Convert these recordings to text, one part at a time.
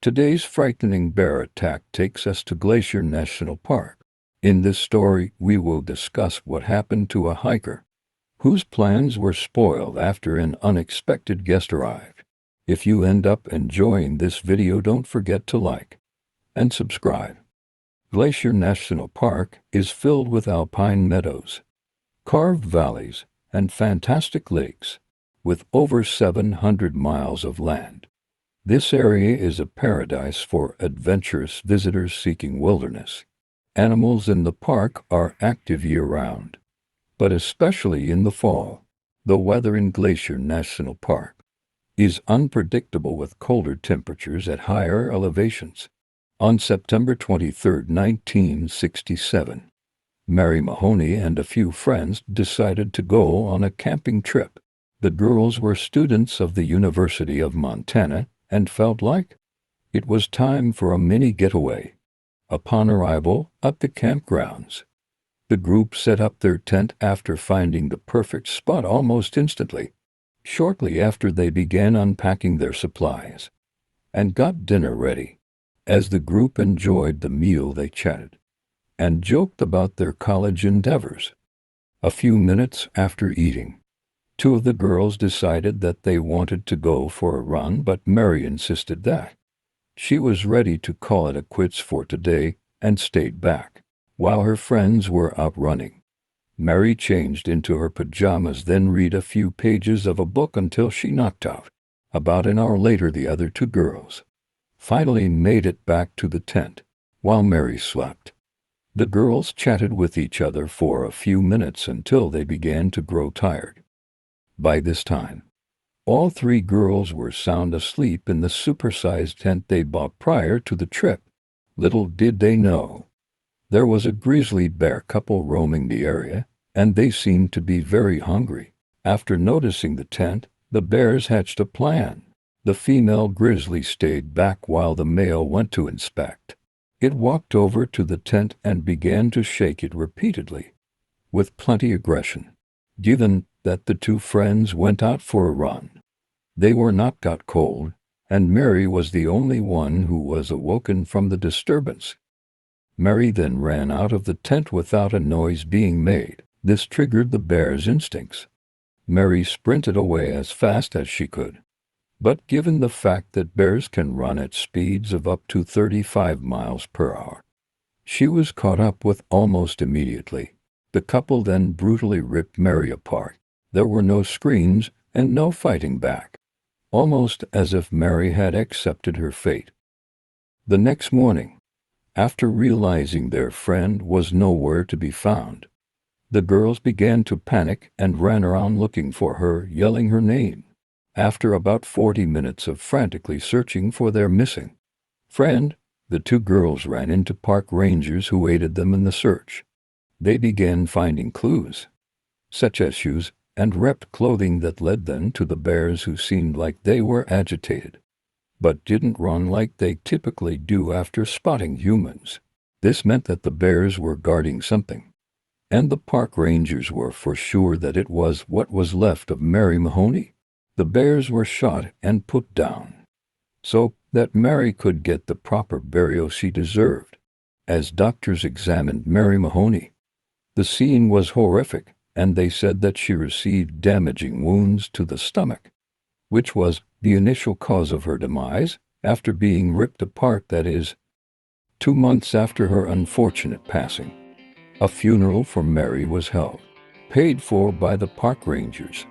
Today's frightening bear attack takes us to Glacier National Park. In this story, we will discuss what happened to a hiker whose plans were spoiled after an unexpected guest arrived. If you end up enjoying this video, don't forget to like and subscribe. Glacier National Park is filled with alpine meadows, carved valleys, and fantastic lakes, with over 700 miles of land. This area is a paradise for adventurous visitors seeking wilderness. Animals in the park are active year-round, but especially in the fall. The weather in Glacier National Park is unpredictable, with colder temperatures at higher elevations. On September 23, 1967, Mary Mahoney and a few friends decided to go on a camping trip. The girls were students of the University of Montana and felt like it was time for a mini getaway. Upon arrival at the campgrounds, the group set up their tent after finding the perfect spot almost instantly. Shortly after, they began unpacking their supplies and got dinner ready. As the group enjoyed the meal, they chatted and joked about their college endeavors. A few minutes after eating, two of the girls decided that they wanted to go for a run, but Mary insisted that she was ready to call it a quits for today and stayed back. While her friends were out running, Mary changed into her pajamas, then read a few pages of a book until she knocked out. About an hour later, the other two girls finally made it back to the tent. While Mary slept, the girls chatted with each other for a few minutes until they began to grow tired. By this time, all three girls were sound asleep in the supersized tent they bought prior to the trip. Little did they know, there was a grizzly bear couple roaming the area, and they seemed to be very hungry. After noticing the tent, the bears hatched a plan. The female grizzly stayed back while the male went to inspect. It walked over to the tent and began to shake it repeatedly, with plenty aggression. Given that the two friends went out for a run, they were not got cold, and Mary was the only one who was awoken from the disturbance. Mary then ran out of the tent without a noise being made. This triggered the bear's instincts. Mary sprinted away as fast as she could, but given the fact that bears can run at speeds of up to 35 miles per hour, she was caught up with almost immediately. The couple then brutally ripped Mary apart. There were no screams and no fighting back, almost as if Mary had accepted her fate. The next morning, after realizing their friend was nowhere to be found, the girls began to panic and ran around looking for her, yelling her name. After about 40 minutes of frantically searching for their missing friend, the two girls ran into park rangers who aided them in the search. They began finding clues, such as shoes and ripped clothing that led them to the bears, who seemed like they were agitated, but didn't run like they typically do after spotting humans. This meant that the bears were guarding something, and the park rangers were for sure that it was what was left of Mary Mahoney. The bears were shot and put down so that Mary could get the proper burial she deserved. As doctors examined Mary Mahoney, the scene was horrific, and they said that she received damaging wounds to the stomach, which was the initial cause of her demise after being ripped apart. That is, 2 months after her unfortunate passing, a funeral for Mary was held, paid for by the park rangers,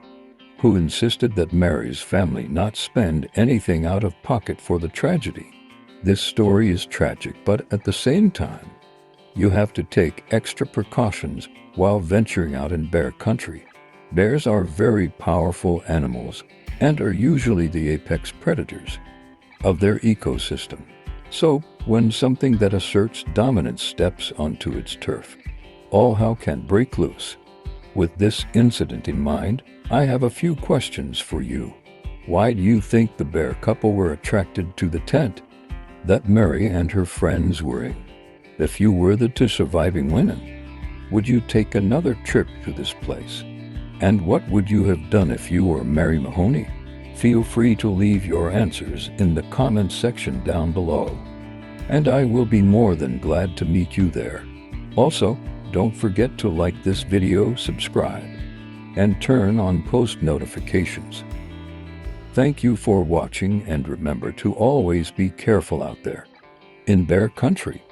who insisted that Mary's family not spend anything out of pocket for the tragedy. This story is tragic, but at the same time, you have to take extra precautions while venturing out in bear country. Bears are very powerful animals and are usually the apex predators of their ecosystem. So, when something that asserts dominance steps onto its turf, all hell can break loose. With this incident in mind, I have a few questions for you. Why do you think the bear couple were attracted to the tent that Mary and her friends were in? If you were the two surviving women, would you take another trip to this place? And what would you have done if you were Mary Mahoney? Feel free to leave your answers in the comments section down below, and I will be more than glad to meet you there. Also, don't forget to like this video, subscribe, and turn on post notifications. Thank you for watching, and remember to always be careful out there in bear country.